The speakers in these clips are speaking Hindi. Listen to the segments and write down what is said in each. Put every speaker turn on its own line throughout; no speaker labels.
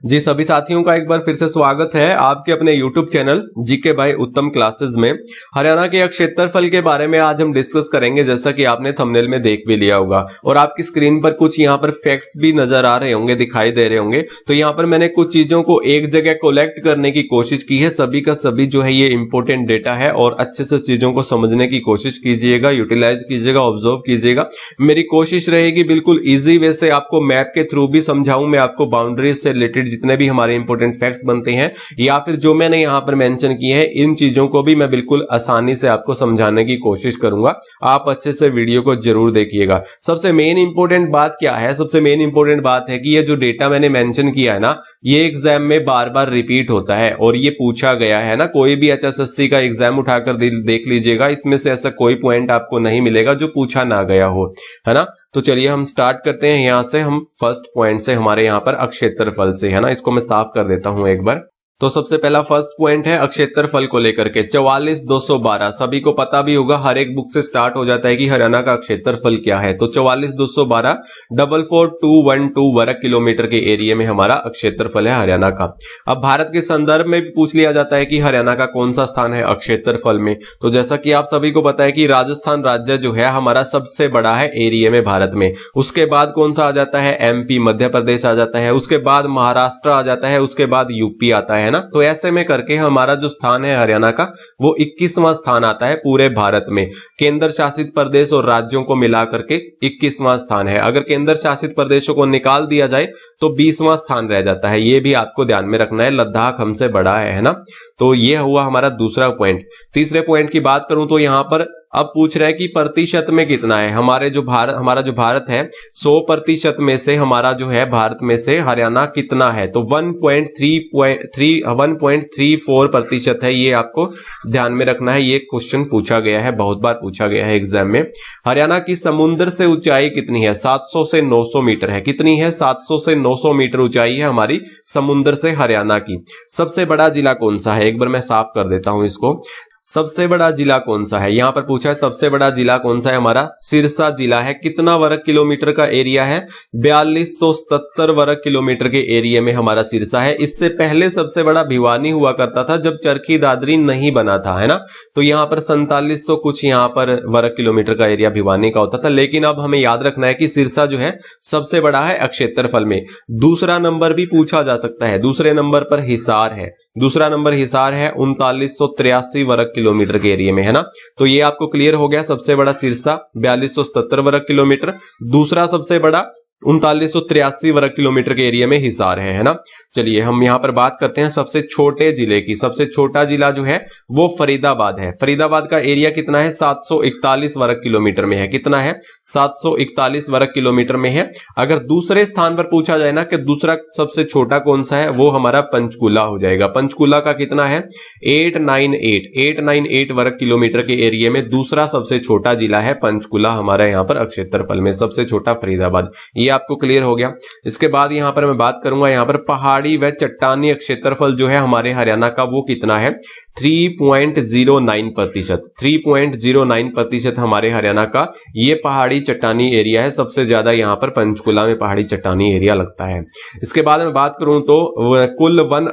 जी सभी साथियों का एक बार फिर से स्वागत है आपके अपने YouTube चैनल जीके भाई उत्तम क्लासेस में। हरियाणा के क्षेत्रफल के बारे में आज हम डिस्कस करेंगे, जैसा कि आपने थंबनेल में देख भी लिया होगा और आपकी स्क्रीन पर कुछ यहाँ पर फैक्ट्स भी नजर आ रहे होंगे, दिखाई दे रहे होंगे। तो यहाँ पर मैंने कुछ चीजों को एक जगह कलेक्ट करने की कोशिश की है। सभी का सभी जो है ये इंपॉर्टेंट डेटा है और अच्छे से चीजों को समझने की कोशिश कीजिएगा, यूटिलाइज कीजिएगा, ऑब्जर्व कीजिएगा। मेरी कोशिश रहेगी बिल्कुल ईजी वे से आपको मैप के थ्रू भी समझाऊं, मैं आपको बाउंड्रीज से रिलेटेड जितने भी हमारे इंपॉर्टेंट फैक्ट्स बनते हैं या फिर जो मैंने यहां पर मेंशन किए हैं, इन चीजों को भी मैं बिल्कुल आसानी से आपको समझाने की कोशिश करूंगा। आप अच्छे से वीडियो को जरूर देखिएगा। सबसे मेन इंपॉर्टेंट बात क्या है? सबसे मेन इंपॉर्टेंट बात है कि ये जो डेटा मैंने मेंशन किया है ना, ये एग्जाम में बार बार रिपीट होता है और ये पूछा गया है ना। कोई भी HSSC का एग्जाम उठाकर देख लीजिएगा, इसमें से ऐसा कोई पॉइंट आपको नहीं मिलेगा जो पूछा ना गया हो, है ना। तो चलिए हम स्टार्ट करते हैं। यहां से हम फर्स्ट पॉइंट से हमारे यहां पर क्षेत्रफल से, है ना। इसको मैं साफ कर देता हूं एक बार। तो सबसे पहला फर्स्ट पॉइंट है क्षेत्रफल को लेकर के 44,212। सभी को पता भी होगा, हर एक बुक से स्टार्ट हो जाता है कि हरियाणा का क्षेत्रफल क्या है। तो 44,212 44,212 वर्ग किलोमीटर के एरिया में हमारा क्षेत्रफल है हरियाणा का। अब भारत के संदर्भ में भी पूछ लिया जाता है कि हरियाणा का कौन सा स्थान है क्षेत्रफल में। तो जैसा कि आप सभी को पता है कि राजस्थान राज्य जो है हमारा सबसे बड़ा है एरिया में भारत में। उसके बाद कौन सा आ जाता है? MP मध्य प्रदेश आ जाता है। उसके बाद महाराष्ट्र आ जाता है। उसके बाद यूपी आता है ना। तो ऐसे में करके हमारा जो स्थान है हरियाणा का, वो 21वां स्थान आता है पूरे भारत में। केंद्र शासित प्रदेश और राज्यों को मिला करके 21वां स्थान है। अगर केंद्र शासित प्रदेशों को निकाल दिया जाए तो 20वां स्थान रह जाता है। ये भी आपको ध्यान में रखना है। लद्दाख हमसे बड़ा है ना। तो ये हुआ हमारा दूसरा पॉइंट। तीसरे पॉइंट की बात करूं तो यहां पर अब पूछ रहा है कि प्रतिशत में कितना है हमारा जो भारत है 100% में से हमारा जो है भारत में से हरियाणा कितना है। तो 1.34% है। ये आपको ध्यान में रखना है। ये क्वेश्चन पूछा गया है, बहुत बार पूछा गया है एग्जाम में। हरियाणा की समुद्र से ऊंचाई कितनी है? 700 से 900 मीटर है। कितनी है? 700 से 900 मीटर ऊंचाई है हमारी समुद्र से हरियाणा की। सबसे बड़ा जिला कौन सा है? एक बार मैं साफ कर देता हूं इसको। सबसे बड़ा जिला कौन सा है? यहां पर पूछा है सबसे बड़ा जिला कौन सा है? हमारा सिरसा जिला है। कितना वर्ग किलोमीटर का एरिया है? 4277 वर्ग किलोमीटर के एरिया में हमारा सिरसा है। इससे पहले सबसे बड़ा भिवानी हुआ करता था जब चरखी दादरी नहीं बना था, है ना। तो यहां पर 4700 कुछ यहां पर वर्ग किलोमीटर का एरिया भिवानी का होता था। लेकिन अब हमें याद रखना है कि सिरसा जो है सबसे बड़ा है क्षेत्रफल में। दूसरा नंबर भी पूछा जा सकता है। दूसरे नंबर पर हिसार है। दूसरा नंबर हिसार है 3983 वर्ग किलोमीटर के एरिया में, है ना। तो ये आपको क्लियर हो गया। सबसे बड़ा सिरसा 4277 वर्ग किलोमीटर, दूसरा सबसे बड़ा 3983 वर्ग किलोमीटर के एरिया में हिसार है ना। चलिए हम यहां पर बात करते हैं सबसे छोटे जिले की। सबसे छोटा जिला जो है वो फरीदाबाद है। फरीदाबाद का एरिया कितना है? 741 वर्ग किलोमीटर में है। कितना है? 741 वर्ग किलोमीटर में है। अगर दूसरे स्थान पर पूछा जाए ना कि दूसरा सबसे छोटा कौन सा है, वो हमारा पंचकुला हो जाएगा। पंचकुला का कितना है? 898 वर्ग किलोमीटर के एरिया में दूसरा सबसे छोटा जिला है पंचकुला हमारा यहाँ पर क्षेत्रफल में। सबसे छोटा फरीदाबाद। ये आपको क्लियर हो गया। इसके बाद यहां पर मैं बात करूंगा यहां पर पहाड़ी व चट्टानी क्षेत्रफल जो है हमारे हरियाणा का, वो कितना है? 3.09%। 3.09% हमारे हरियाणा का ये पहाड़ी चट्टानी एरिया है। सबसे ज्यादा यहां पर पंचकुला में पहाड़ी चट्टानी एरिया लगता है। इसके बाद मैं बात करूं तो कुल वन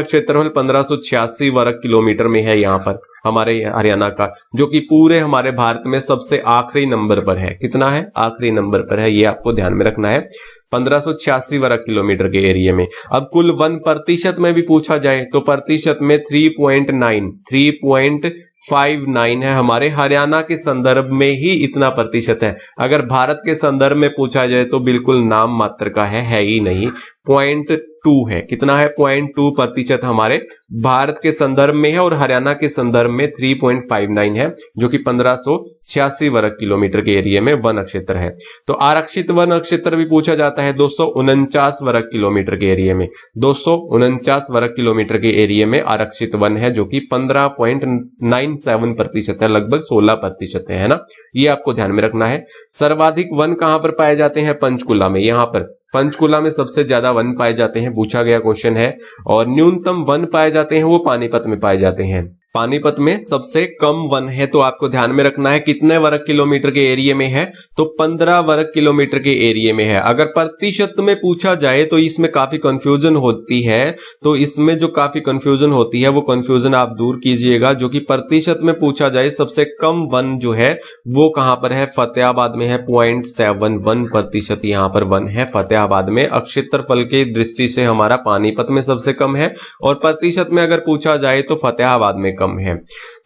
क्षेत्रफल 1586 वर्ग किलोमीटर में है यहां पर हमारे हरियाणा का, जो कि पूरे हमारे भारत में सबसे आखिरी नंबर पर है। कितना है? आखिरी नंबर पर है। ये आपको ध्यान में रखना है। 1586 वर्ग किलोमीटर के एरिया में। अब कुल वन प्रतिशत में भी पूछा जाए तो प्रतिशत में 3.59 है। हमारे हरियाणा के संदर्भ में ही इतना प्रतिशत है। अगर भारत के संदर्भ में पूछा जाए तो बिल्कुल नाम मात्र का है ही नहीं। 0.2 है। कितना है? 0.2% हमारे भारत के संदर्भ में है और हरियाणा के संदर्भ में 3.59 है, जो कि 1586 वर्ग किलोमीटर के एरिया में वन क्षेत्र है। तो आरक्षित वन क्षेत्र भी पूछा जाता है 249 वर्ग किलोमीटर के एरिया में। 249 वर्ग किलोमीटर के एरिया में आरक्षित वन है, जो कि 15.97% है, लगभग 16% है ना। ये आपको ध्यान में रखना है। सर्वाधिक वन कहां पर पाए जाते हैं? पंचकुला में। यहां पर पंचकुला में सबसे ज्यादा वन पाए जाते हैं, पूछा गया क्वेश्चन है। और न्यूनतम वन पाए जाते हैं वो पानीपत में पाए जाते हैं। पानीपत में सबसे कम वन है, तो आपको ध्यान में रखना है कितने वर्ग किलोमीटर के एरिया में है, तो 15 वर्ग किलोमीटर के एरिया में है। अगर प्रतिशत में पूछा जाए तो इसमें काफी कंफ्यूजन होती है, तो इसमें जो काफी कंफ्यूजन होती है वो कंफ्यूजन आप दूर कीजिएगा। जो कि प्रतिशत में पूछा जाए सबसे कम वन जो है वो कहां पर है, फतेहाबाद में है। 0.71% यहां पर वन है फतेहाबाद में। क्षेत्रफल की दृष्टि से हमारा पानीपत में सबसे कम है, और प्रतिशत में अगर पूछा जाए तो फतेहाबाद में कम है।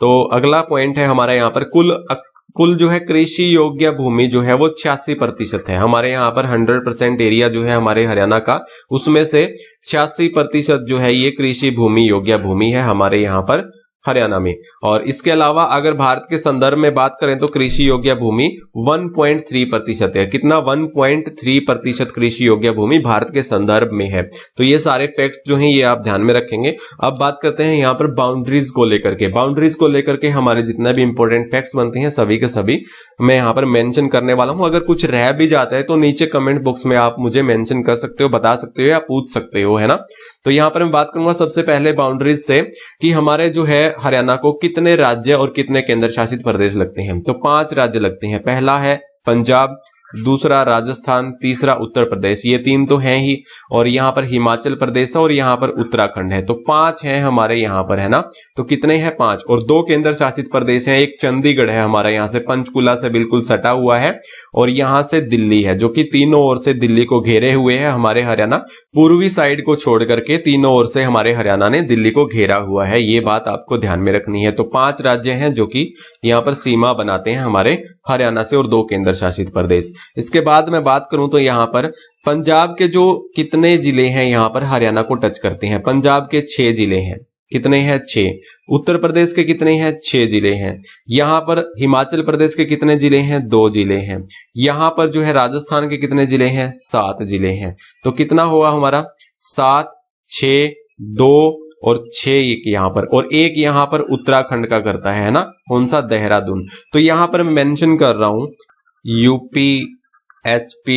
तो अगला पॉइंट है हमारा यहाँ पर कुल जो है कृषि योग्य भूमि जो है वो 86% है। हमारे यहाँ पर 100% एरिया जो है हमारे हरियाणा का, उसमें से 86% जो है ये कृषि भूमि योग्य भूमि है हमारे यहाँ पर हरियाणा में। और इसके अलावा अगर भारत के संदर्भ में बात करें तो कृषि योग्य भूमि 1.3% है। कितना? 1.3% कृषि योग्य भूमि भारत के संदर्भ में है। तो ये सारे फैक्ट्स जो हैं ये आप ध्यान में रखेंगे। अब बात करते हैं यहाँ पर बाउंड्रीज को लेकर के। बाउंड्रीज को लेकर के हमारे जितने भी इंपॉर्टेंट फैक्ट्स बनते हैं सभी के सभी मैं यहाँ पर मेंशन करने वाला हूँ। अगर कुछ रह भी जाता है तो नीचे कमेंट बॉक्स में आप मुझे मेंशन कर सकते हो, बता सकते हो या पूछ सकते हो, है ना। तो यहाँ पर मैं बात करूंगा सबसे पहले बाउंड्रीज से कि हमारे जो है हरियाणा को कितने राज्य और कितने केंद्र शासित प्रदेश लगते हैं। तो 5 राज्य लगते हैं। पहला है पंजाब, दूसरा राजस्थान, तीसरा उत्तर प्रदेश, ये 3 तो हैं ही, और यहाँ पर हिमाचल प्रदेश और यहाँ पर उत्तराखंड है। तो 5 हैं हमारे यहाँ पर, है ना। तो कितने हैं? 5। और 2 केंद्र शासित प्रदेश हैं। एक चंडीगढ़ है हमारा यहाँ से, पंचकुला से बिल्कुल सटा हुआ है, और यहाँ से दिल्ली है जो कि तीनों ओर से दिल्ली को घेरे हुए है। हमारे हरियाणा पूर्वी साइड को छोड़ करके तीनों ओर से हमारे हरियाणा ने दिल्ली को घेरा हुआ है। ये बात आपको ध्यान में रखनी है। तो 5 राज्य हैं जो कि यहाँ पर सीमा बनाते हैं हमारे हरियाणा से, और 2 केंद्र शासित प्रदेश। इसके बाद मैं बात करूं तो यहाँ पर पंजाब के जो कितने जिले हैं यहाँ पर हरियाणा को टच करते हैं। पंजाब के 6 जिले हैं। कितने हैं? 6। उत्तर प्रदेश के कितने हैं? 6 जिले हैं। यहाँ पर हिमाचल प्रदेश के कितने जिले हैं? 2 जिले हैं। यहाँ पर जो है राजस्थान के कितने जिले हैं? 7 जिले हैं। तो कितना हुआ हमारा? 7, 6, 2 और 6 एक यहाँ पर, और एक यहाँ पर उत्तराखंड का करता है ना। कौन सा? देहरादून। तो यहाँ पर मैं मेंशन कर रहा हूं यूपी, HP,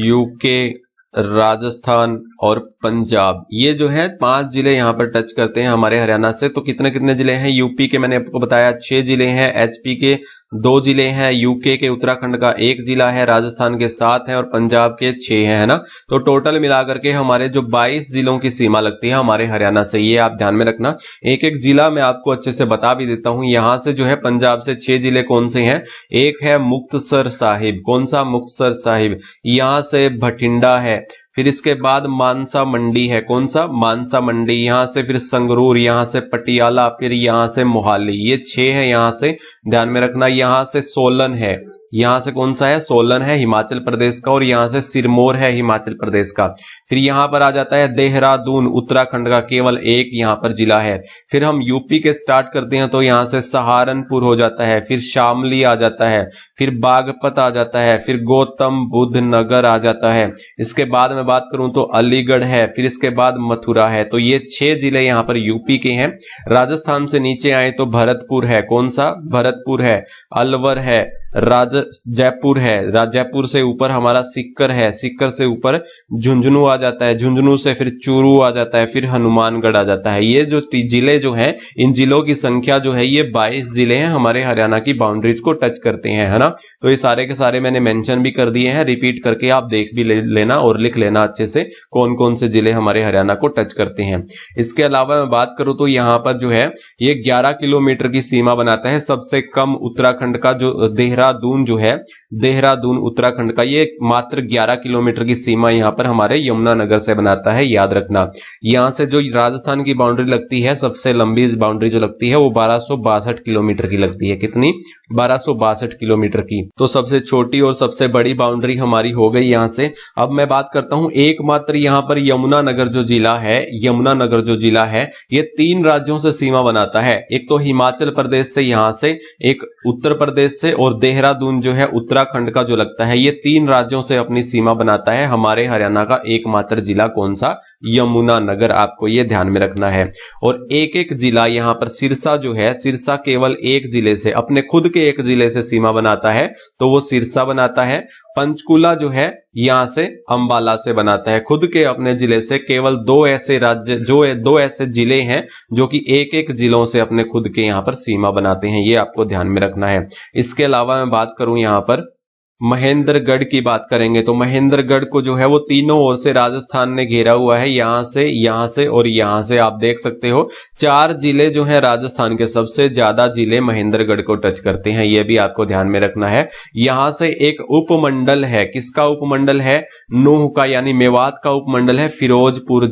UK, राजस्थान और पंजाब, ये जो है 5 जिले यहाँ पर टच करते हैं हमारे हरियाणा से। तो कितने कितने जिले हैं? यूपी के मैंने आपको बताया 6 जिले हैं, HP के 2 जिले हैं, UK के उत्तराखंड का 1 जिला है, राजस्थान के 7 हैं और पंजाब के 6 हैं, है ना। तो टोटल मिलाकर के हमारे जो 22 जिलों की सीमा लगती है हमारे हरियाणा से, ये आप ध्यान में रखना। एक एक जिला मैं आपको अच्छे से बता भी देता हूं। यहां से जो है पंजाब से 6 जिले कौन से हैं? एक है मुक्तसर साहिब। कौन सा? मुक्तसर साहिब। यहां से भटिंडा है, फिर इसके बाद मानसा मंडी है। कौन सा? मानसा मंडी। यहां से फिर संगरूर, यहां से पटियाला, फिर यहां से मोहाली। ये 6 है यहां से, ध्यान में रखना। यहां से सोलन है। यहां से कौन सा है? सोलन है हिमाचल प्रदेश का, और यहां से सिरमौर है हिमाचल प्रदेश का। फिर यहां पर आ जाता है देहरादून, उत्तराखंड का केवल एक यहां पर जिला है। फिर हम यूपी के स्टार्ट करते हैं तो यहां से सहारनपुर हो जाता है, फिर शामली आ जाता है, फिर बागपत आ जाता है, फिर गौतम बुद्ध नगर आ जाता है। इसके बाद में बात करूं तो अलीगढ़ है, फिर इसके बाद मथुरा है। तो ये 6 जिले यहां पर यूपी के हैं। राजस्थान से नीचे आए तो भरतपुर है। कौन सा? भरतपुर है। अलवर है, जयपुर है, जयपुर से ऊपर हमारा सीकर है, सीकर से ऊपर झुंझुनू आ जाता है, झुंझुनू से फिर चूरू आ जाता है, फिर हनुमानगढ़ आ जाता है। ये जो जिले जो हैं, इन जिलों की संख्या जो है ये 22 जिले हैं हमारे हरियाणा की बाउंड्रीज को टच करते हैं, है ना। तो ये सारे के सारे मैंने मेंशन भी कर दिए हैं, रिपीट करके आप देख भी लेना और लिख लेना अच्छे से कौन कौन से जिले हमारे हरियाणा को टच करते हैं। इसके अलावा मैं बात करूं तो यहाँ पर जो है ये 11 किलोमीटर की सीमा बनाता है। सबसे कम उत्तराखंड का जो देहरादून जो है, देहरादून उत्तराखंड का, ये मात्र 11 किलोमीटर की सीमा यहाँ पर हमारे यमुनानगर से बनाता है, याद रखना। यहाँ से जो राजस्थान की बाउंड्री लगती है, सबसे लंबी बाउंड्री जो लगती है वो 1262 किलोमीटर की लगती है। कितनी? 1262 किलोमीटर की। तो सबसे छोटी और सबसे बड़ी बाउंड्री हमारी हो गई यहाँ से। अब मैं बात करता हूँ एकमात्र यहाँ पर यमुनानगर जो जिला है, यमुनानगर जो जिला है ये 3 राज्यों से सीमा बनाता है। एक तो हिमाचल प्रदेश से यहाँ से, एक उत्तर प्रदेश से और देहरादून जो है उत्तराखंड का जो लगता है। ये 3 राज्यों से अपनी सीमा बनाता है। हमारे हरियाणा का एकमात्र जिला कौन सा? यमुनानगर। आपको ये ध्यान में रखना है। और एक एक जिला यहाँ पर सिरसा जो है, सिरसा केवल एक जिले से, अपने खुद के एक जिले से सीमा बनाता है, तो वो सिरसा बनाता है। पंचकुला जो है यहां से अंबाला से बनाता है, खुद के अपने जिले से। केवल 2 ऐसे राज्य जो 2 ऐसे जिले हैं जो कि एक एक जिलों से अपने खुद के यहां पर सीमा बनाते हैं, ये आपको ध्यान में रखना है। इसके अलावा मैं बात करूं यहां पर महेंद्रगढ़ की बात करेंगे तो महेंद्रगढ़ को जो है वो तीनों ओर से राजस्थान ने घेरा हुआ है, यहां से और यहां से। आप देख सकते हो 4 जिले जो है राजस्थान के, सबसे ज्यादा जिले महेंद्रगढ़ को टच करते हैं, यह भी आपको ध्यान में रखना है। यहां से एक उपमंडल है, किसका उपमंडल है? नूह का, यानी मेवात का उपमंडल है, फिरोजपुर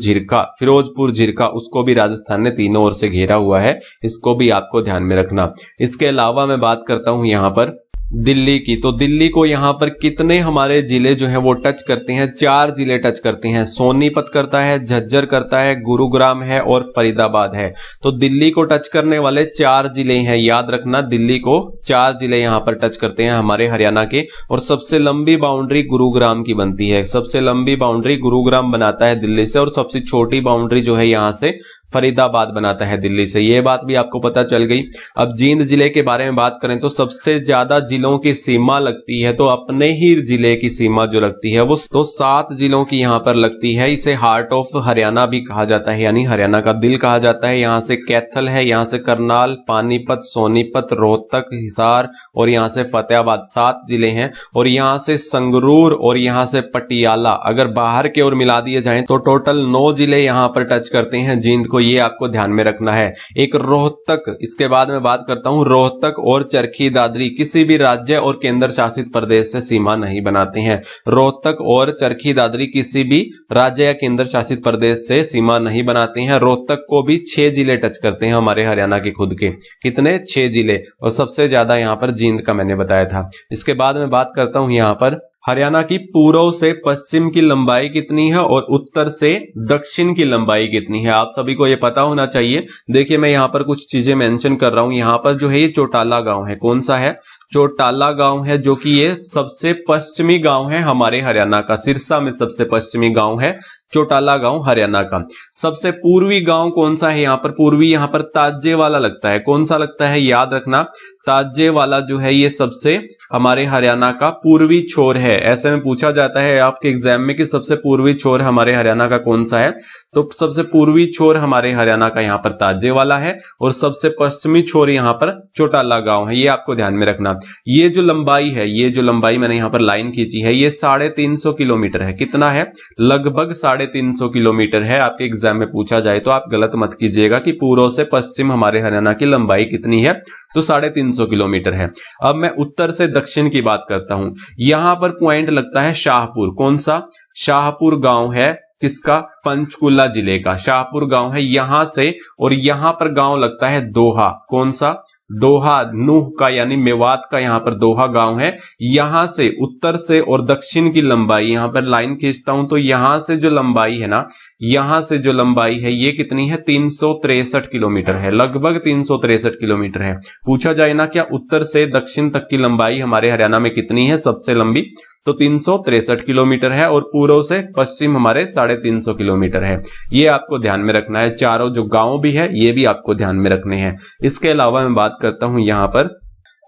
झिरका, उसको भी राजस्थान ने तीनों ओर से घेरा हुआ है, इसको भी आपको ध्यान में रखना। इसके अलावा मैं बात करता हूं यहां पर दिल्ली की, तो दिल्ली को यहां पर कितने हमारे जिले जो है वो टच करते हैं? 4 जिले टच करते हैं। सोनीपत करता है, झज्जर करता है, गुरुग्राम है और फरीदाबाद है। तो दिल्ली को टच करने वाले 4 जिले हैं, याद रखना। दिल्ली को 4 जिले यहां पर टच करते हैं हमारे हरियाणा के। और सबसे लंबी बाउंड्री गुरुग्राम की बनती है, सबसे लंबी बाउंड्री गुरुग्राम बनाता है दिल्ली से, और सबसे छोटी बाउंड्री जो है यहां से फरीदाबाद बनाता है दिल्ली से। ये बात भी आपको पता चल गई। अब जींद जिले के बारे में बात करें तो सबसे ज्यादा जिलों की सीमा लगती है, तो अपने ही जिले की सीमा जो लगती है वो तो 7 जिलों की यहां पर लगती है। इसे हार्ट ऑफ हरियाणा भी कहा जाता है, यानी हरियाणा का दिल कहा जाता है। यहां से कैथल है, यहां से करनाल, पानीपत, सोनीपत, रोहतक, हिसार और यहां से फतेहाबाद, 7 जिले हैं। और यहां से संगरूर और यहां से पटियाला, अगर बाहर की ओर मिला दिए जाएं तो टोटल 9 जिले यहां पर टच करते हैं जींद को, ये आपको ध्यान में रखना है। एक रोहतक, इसके बाद मैं बात करता हूं रोहतक और चरखी दादरी किसी भी राज्य और केंद्र शासित प्रदेश से सीमा नहीं बनाते हैं। रोहतक और चरखी दादरी किसी भी राज्य या केंद्र शासित प्रदेश से सीमा नहीं बनाते हैं। रोहतक को भी 6 जिले टच करते हैं हमारे हरियाणा के खुद के। कितने? 6 जिले, और सबसे ज्यादा यहां पर जींद का मैंने बताया था। इसके बाद मैं बात करता हूं यहां पर हरियाणा की पूर्व से पश्चिम की लंबाई कितनी है और उत्तर से दक्षिण की लंबाई कितनी है, आप सभी को यह पता होना चाहिए। देखिए मैं यहां पर कुछ चीजें मेंशन कर रहा हूं। यहां पर जो है ये चौटाला गांव है, कौन सा है? चौटाला गांव है, जो कि ये सबसे पश्चिमी गांव है हमारे हरियाणा का। सिरसा में सबसे पश्चिमी गांव है चौटाला गांव हरियाणा का। सबसे पूर्वी गांव कौन सा है यहाँ पर? पूर्वी यहाँ पर ताजे वाला लगता है, कौन सा लगता है? याद रखना, ताजे वाला जो है ये सबसे हमारे हरियाणा का पूर्वी छोर है। ऐसे में पूछा जाता है आपके एग्जाम में कि सबसे पूर्वी छोर हमारे हरियाणा का कौन सा है, तो सबसे पूर्वी छोर हमारे हरियाणा का यहाँ पर ताजे वाला है, और सबसे पश्चिमी छोर यहाँ पर चौटाला गांव है, ये आपको ध्यान में रखना। ये जो लंबाई है, ये जो लंबाई मैंने यहाँ पर लाइन खींची है, ये 350 किलोमीटर है। कितना है? लगभग 350 किलोमीटर है। आपके एग्जाम में पूछा जाए तो आप गलत मत कीजिएगा कि पूर्व से पश्चिम हमारे हरियाणा की लंबाई कितनी है, तो 350 किलोमीटर है। अब मैं उत्तर से दक्षिण की बात करता हूं। यहां पर पॉइंट लगता है शाहपुर, कौन सा? शाहपुर गांव है, किसका? पंचकुला जिले का शाहपुर गांव है यहां से। और यहां पर गांव लगता है दोहा, कौन सा? दोहा, नूह का यानी मेवात का यहां पर दोहा गांव है। यहां से उत्तर से और दक्षिण की लंबाई, यहां पर लाइन खींचता हूं तो यहां से जो लंबाई है ना, यहां से जो लंबाई है ये कितनी है? 363 किलोमीटर है, लगभग 363 किलोमीटर है। पूछा जाए ना क्या उत्तर से दक्षिण तक की लंबाई हमारे हरियाणा में कितनी है सबसे लंबी, तो 363 किलोमीटर है, और पूर्व से पश्चिम हमारे 350 किलोमीटर है। ये आपको ध्यान में रखना है। चारों जो गांव भी है ये भी आपको ध्यान में रखने हैं। इसके अलावा मैं बात करता हूं यहां पर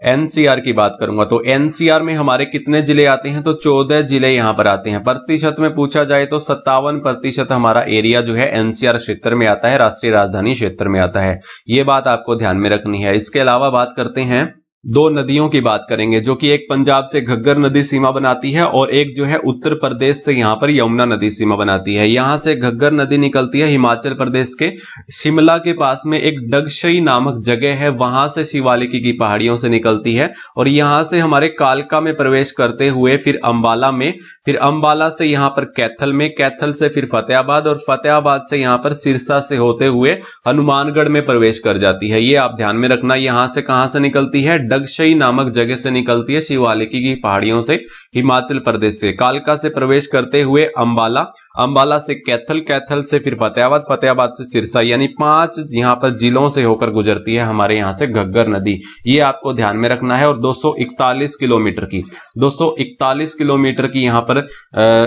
एनसीआर की बात करूंगा, तो एनसीआर में हमारे कितने जिले आते हैं? तो 14 जिले यहां पर आते हैं। प्रतिशत में पूछा जाए तो 57% हमारा एरिया जो है एनसीआर क्षेत्र में आता है, राष्ट्रीय राजधानी क्षेत्र में आता है। ये बात आपको ध्यान में रखनी है। इसके अलावा बात करते हैं 2 नदियों की बात करेंगे, जो कि एक पंजाब से घग्गर नदी सीमा बनाती है और एक जो है उत्तर प्रदेश से यहां पर यमुना नदी सीमा बनाती है। यहां से घग्गर नदी निकलती है हिमाचल प्रदेश के शिमला के पास में एक डगशई नामक जगह है, वहां से शिवालिक की पहाड़ियों से निकलती है, और यहां से हमारे कालका में प्रवेश करते हुए फिर अंबाला में, फिर अंबाला से यहां पर कैथल में, कैथल से फिर फतेहाबाद, और फतेहाबाद से यहां पर सिरसा से होते हुए हनुमानगढ़ में प्रवेश कर जाती है। ये आप ध्यान में रखना। यहां से कहां से निकलती है? डगशई नामक जगह से निकलती है, शिवालिक की पहाड़ियों से, हिमाचल प्रदेश से। कालका से प्रवेश करते हुए अंबाला, अंबाला से कैथल, कैथल से फिर फतेहाबाद, फतेहाबाद से सिरसा, यानी 5 यहाँ पर जिलों से होकर गुजरती है हमारे यहाँ से घग्गर नदी। ये आपको ध्यान में रखना है। और 241 किलोमीटर की यहाँ पर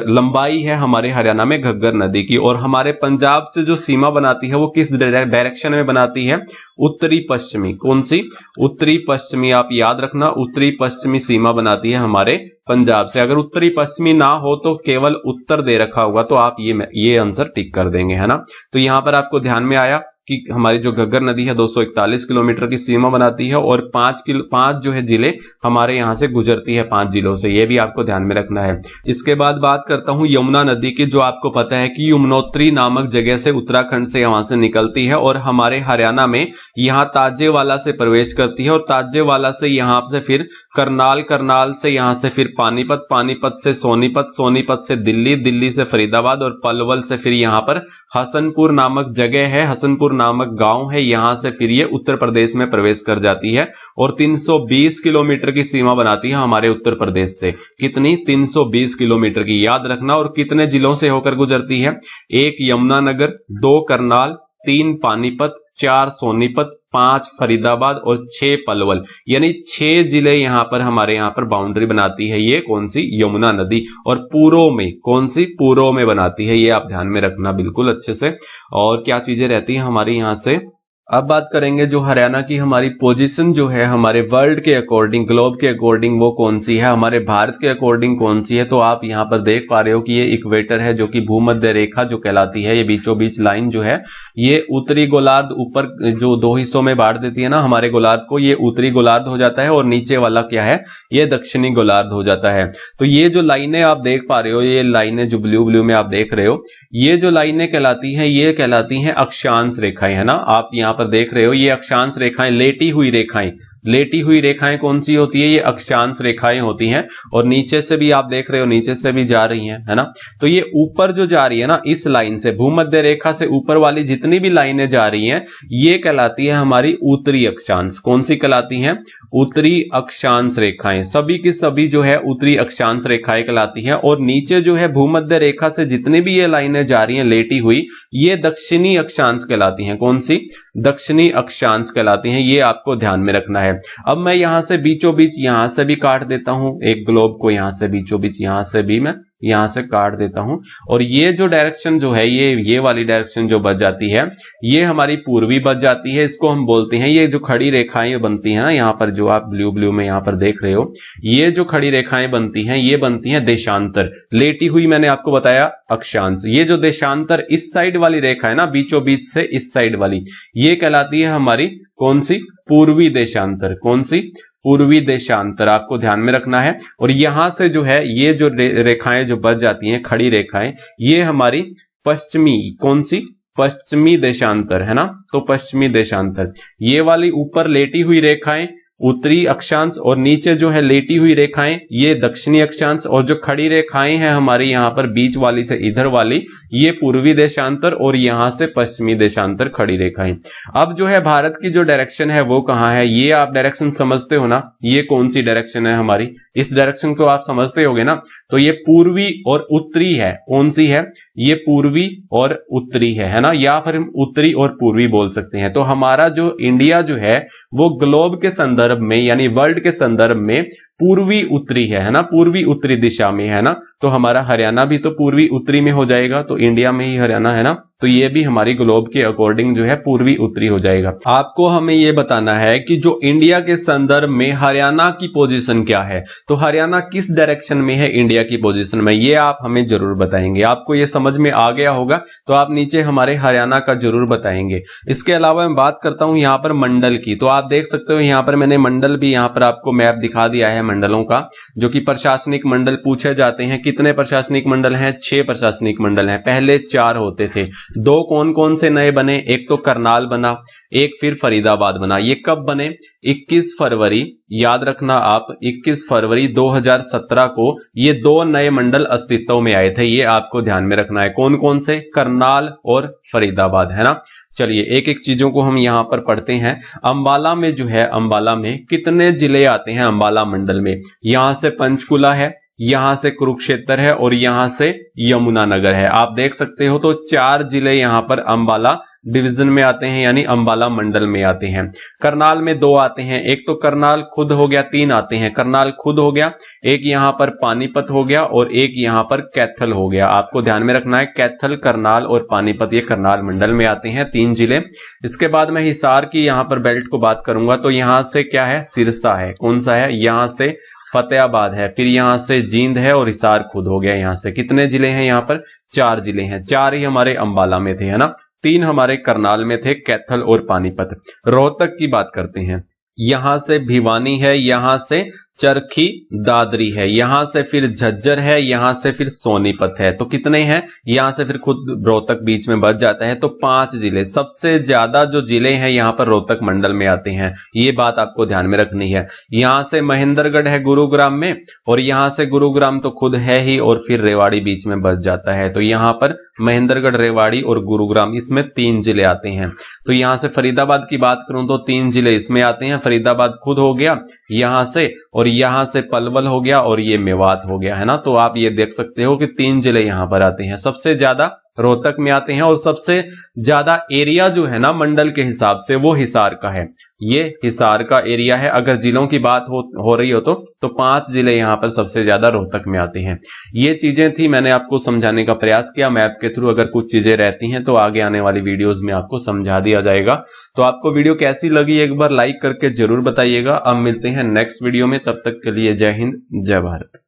लंबाई है हमारे हरियाणा में घग्गर नदी की। और हमारे पंजाब से जो सीमा बनाती है वो किस डायरेक्शन में बनाती है? उत्तरी पश्चिमी। कौन सी? उत्तरी पश्चिमी। आप याद रखना, उत्तरी पश्चिमी सीमा बनाती है हमारे पंजाब से। अगर उत्तरी पश्चिमी ना हो तो केवल उत्तर दे रखा होगा तो आप ये आंसर टिक कर देंगे, है ना। तो यहां पर आपको ध्यान में आया कि हमारी जो घग्गर नदी है 241 किलोमीटर की सीमा बनाती है और 5 जो है जिले हमारे यहां से गुजरती है, 5 जिलों से। ये भी आपको ध्यान में रखना है। इसके बाद बात करता हूं यमुना नदी की, जो आपको पता है कि यमुनोत्री नामक जगह से उत्तराखंड से वहां से निकलती है और हमारे हरियाणा में यहां ताजेवाला से प्रवेश करती है और ताजेवाला से यहां से फिर करनाल, करनाल से यहां से फिर पानीपत, पानीपत से सोनीपत, सोनीपत से दिल्ली, दिल्ली से फरीदाबाद और पलवल से फिर यहां पर हसनपुर नामक जगह है, हसनपुर नामक गांव है, यहां से फिर ये उत्तर प्रदेश में प्रवेश कर जाती है और 320 किलोमीटर की सीमा बनाती है हमारे उत्तर प्रदेश से। कितनी? 320 किलोमीटर की, याद रखना। और कितने जिलों से होकर गुजरती है? 1 यमुनानगर, 2 करनाल, 3 पानीपत, 4 सोनीपत, 5 फरीदाबाद और 6 पलवल, यानी 6 जिले यहां पर हमारे यहां पर बाउंड्री बनाती है। ये कौन सी? यमुना नदी। और पूर्व में, कौन सी? पूर्व में बनाती है। ये आप ध्यान में रखना बिल्कुल अच्छे से। और क्या चीजें रहती हैं हमारी यहां से? अब बात करेंगे जो हरियाणा की हमारी पोजीशन जो है हमारे वर्ल्ड के अकॉर्डिंग, ग्लोब के अकॉर्डिंग वो कौन सी है, हमारे भारत के अकॉर्डिंग कौन सी है। तो आप यहां पर देख पा रहे हो कि ये इक्वेटर है जो कि भूमध्य रेखा जो कहलाती है। ये बीचों बीच लाइन जो है ये उत्तरी गोलार्ध ऊपर जो 2 हिस्सों में बांट देती है ना हमारे गोलार्ध को, ये उत्तरी गोलार्ध हो जाता है और नीचे वाला क्या है? ये दक्षिणी गोलार्ध हो जाता है। तो ये जो लाइनें आप देख पा रहे हो, ये लाइनें जो ब्लू ब्लू में आप देख रहे हो, ये जो लाइनें कहलाती हैं ये कहलाती हैं अक्षांश रेखाएं, है ना। आप यहां पर देख रहे हो ये अक्षांश रेखाएं, लेटी हुई रेखाएं, लेटी हुई रेखाएं कौन सी होती है? ये अक्षांश रेखाएं होती हैं। और नीचे से भी आप देख रहे हो, नीचे से भी जा रही हैं, है ना। तो ये ऊपर जो जा रही है ना इस लाइन से, भूमध्य रेखा से ऊपर वाली जितनी भी लाइनें जा रही हैं ये कहलाती है हमारी उत्तरी अक्षांश। कौन सी कहलाती हैं? उत्तरी अक्षांश रेखाएं। सभी की सभी जो है उत्तरी अक्षांश रेखाएं कहलाती हैं। और नीचे जो है भूमध्य रेखा से जितनी भी ये लाइनें जा रही हैं लेटी हुई, ये दक्षिणी अक्षांश कहलाती हैं। कौन सी? दक्षिणी अक्षांश कहलाती हैं। ये आपको ध्यान में रखना है। अब मैं यहां से बीचों बीच यहां से भी काट देता हूं एक ग्लोब को, यहां से बीचों बीच यहां से भी मैं यहां से काट देता हूं। और ये जो डायरेक्शन जो है ये वाली डायरेक्शन जो बच जाती है ये हमारी पूर्वी बच जाती है। इसको हम बोलते हैं, ये जो खड़ी रेखाएं बनती हैं ना यहां पर जो आप ब्लू ब्लू में यहां पर देख रहे हो, ये जो खड़ी रेखाएं बनती हैं ये बनती हैं देशांतर। लेटी हुई मैंने आपको बताया अक्षांश। ये जो देशांतर इस साइड वाली रेखा है ना बीचों बीच से इस साइड वाली, ये कहलाती है हमारी कौन सी? पूर्वी देशांतर। कौन सी? पूर्वी देशांतर। आपको ध्यान में रखना है। और यहां से जो है ये जो रेखाएं जो बच जाती हैं खड़ी रेखाएं, ये हमारी पश्चिमी, कौन सी? पश्चिमी देशांतर, है ना। तो पश्चिमी देशांतर, ये वाली ऊपर लेटी हुई रेखाएं उत्तरी अक्षांश और नीचे जो है लेटी हुई रेखाएं ये दक्षिणी अक्षांश, और जो खड़ी रेखाएं हैं हमारी यहां पर बीच वाली से इधर वाली ये पूर्वी देशांतर और यहां से पश्चिमी देशांतर खड़ी रेखाएं। अब जो है भारत की जो डायरेक्शन है वो कहां है? ये आप डायरेक्शन समझते हो ना, ये कौन सी डायरेक्शन है हमारी? इस डायरेक्शन को आप समझते होगे ना। तो ये पूर्वी और उत्तरी है। कौन सी है? ये पूर्वी और उत्तरी है ना, या फिर हम उत्तरी और पूर्वी बोल सकते हैं। तो हमारा जो इंडिया जो है वो ग्लोब के संदर्भ में यानी वर्ल्ड के संदर्भ में पूर्वी उत्तरी है ना, पूर्वी उत्तरी दिशा में, है ना। तो हमारा हरियाणा भी तो पूर्वी उत्तरी में हो जाएगा, तो इंडिया में ही हरियाणा, है ना। तो ये भी हमारी ग्लोब के अकॉर्डिंग जो है पूर्वी उत्तरी हो जाएगा। आपको हमें ये बताना है कि जो इंडिया के संदर्भ में हरियाणा की पोजीशन क्या है, तो हरियाणा किस डायरेक्शन में है इंडिया की पोजीशन में, ये आप हमें जरूर बताएंगे। आपको ये समझ में आ गया होगा तो आप नीचे हमारे हरियाणा का जरूर बताएंगे। इसके अलावा मैं बात करता हूं यहाँ पर मंडल की, तो आप देख सकते हो यहाँ पर मैंने मंडल भी यहाँ पर आपको मैप दिखा दिया है मंडलों का, जो कि प्रशासनिक मंडल पूछे जाते हैं। कितने प्रशासनिक मंडल हैं? 6 प्रशासनिक मंडल हैं। पहले 4 होते थे, 2 कौन कौन से नए बने? एक तो करनाल बना, एक फिर फरीदाबाद बना। ये कब बने? 21 फरवरी, याद रखना आप, 21 फरवरी 2017 को ये 2 नए मंडल अस्तित्व में आए थे। ये आपको ध्यान में रखना है। कौन कौन से? करनाल और फरीदाबाद, है ना। चलिए एक एक चीजों को हम यहां पर पढ़ते हैं। अंबाला में जो है, अंबाला में कितने जिले आते हैं? अंबाला मंडल में यहां से पंचकुला है, यहां से कुरुक्षेत्र है और यहां से यमुनानगर है। आप देख सकते हो तो 4 जिले यहां पर अंबाला डिवीजन में आते हैं, यानी अंबाला मंडल में आते हैं। करनाल में 2 आते हैं, एक तो करनाल खुद हो गया, 3 आते हैं। करनाल खुद हो गया, एक यहां पर पानीपत हो गया और एक यहां पर कैथल हो गया। आपको ध्यान में रखना है, कैथल, करनाल और पानीपत ये करनाल मंडल में आते हैं, 3 जिले। इसके बाद मैं हिसार की यहां पर बेल्ट को बात करूंगा तो यहां से क्या है, सिरसा है। कौन सा है, यहां से फतेहाबाद है, फिर यहां से जींद है और हिसार खुद हो गया। यहां से कितने जिले हैं, यहां पर 4 जिले हैं। 4 ही हमारे अंबाला में थे, है ना, 3 हमारे करनाल में थे, कैथल और पानीपत। रोहतक की बात करते हैं, यहां से भिवानी है, यहां से चरखी दादरी है, यहां से फिर झज्जर है, यहां से फिर सोनीपत है। तो कितने हैं, यहां से फिर खुद रोहतक बीच में बच जाता है, तो 5 जिले। सबसे ज्यादा जो जिले हैं यहां पर रोहतक मंडल में आते हैं, ये बात आपको ध्यान में रखनी है। यहां से महेंद्रगढ़ है गुरुग्राम में, और यहां से गुरुग्राम तो खुद है ही, और फिर रेवाड़ी बीच में बच जाता है। तो यहां पर महेंद्रगढ़, रेवाड़ी और गुरुग्राम, इसमें 3 जिले आते हैं। तो यहां से फरीदाबाद की बात करूं तो 3 जिले इसमें आते हैं। फरीदाबाद खुद हो गया यहां से, और यहां से पलवल हो गया, और ये मेवात हो गया, है ना। तो आप ये देख सकते हो कि 3 जिले यहां पर आते हैं। सबसे ज्यादा रोहतक में आते हैं, और सबसे ज्यादा एरिया जो है ना मंडल के हिसाब से वो हिसार का है। ये हिसार का एरिया है। अगर जिलों की बात हो रही हो तो 5 जिले यहां पर सबसे ज्यादा रोहतक में आते हैं। ये चीजें थी, मैंने आपको समझाने का प्रयास किया। मैप के थ्रू अगर कुछ चीजें रहती हैं तो आगे आने वाली वीडियोस में आपको समझा दिया जाएगा। तो आपको वीडियो कैसी लगी एक बार लाइक करके जरूर बताइएगा। अब मिलते हैं नेक्स्ट वीडियो में, तब तक के लिए जय हिंद, जय भारत।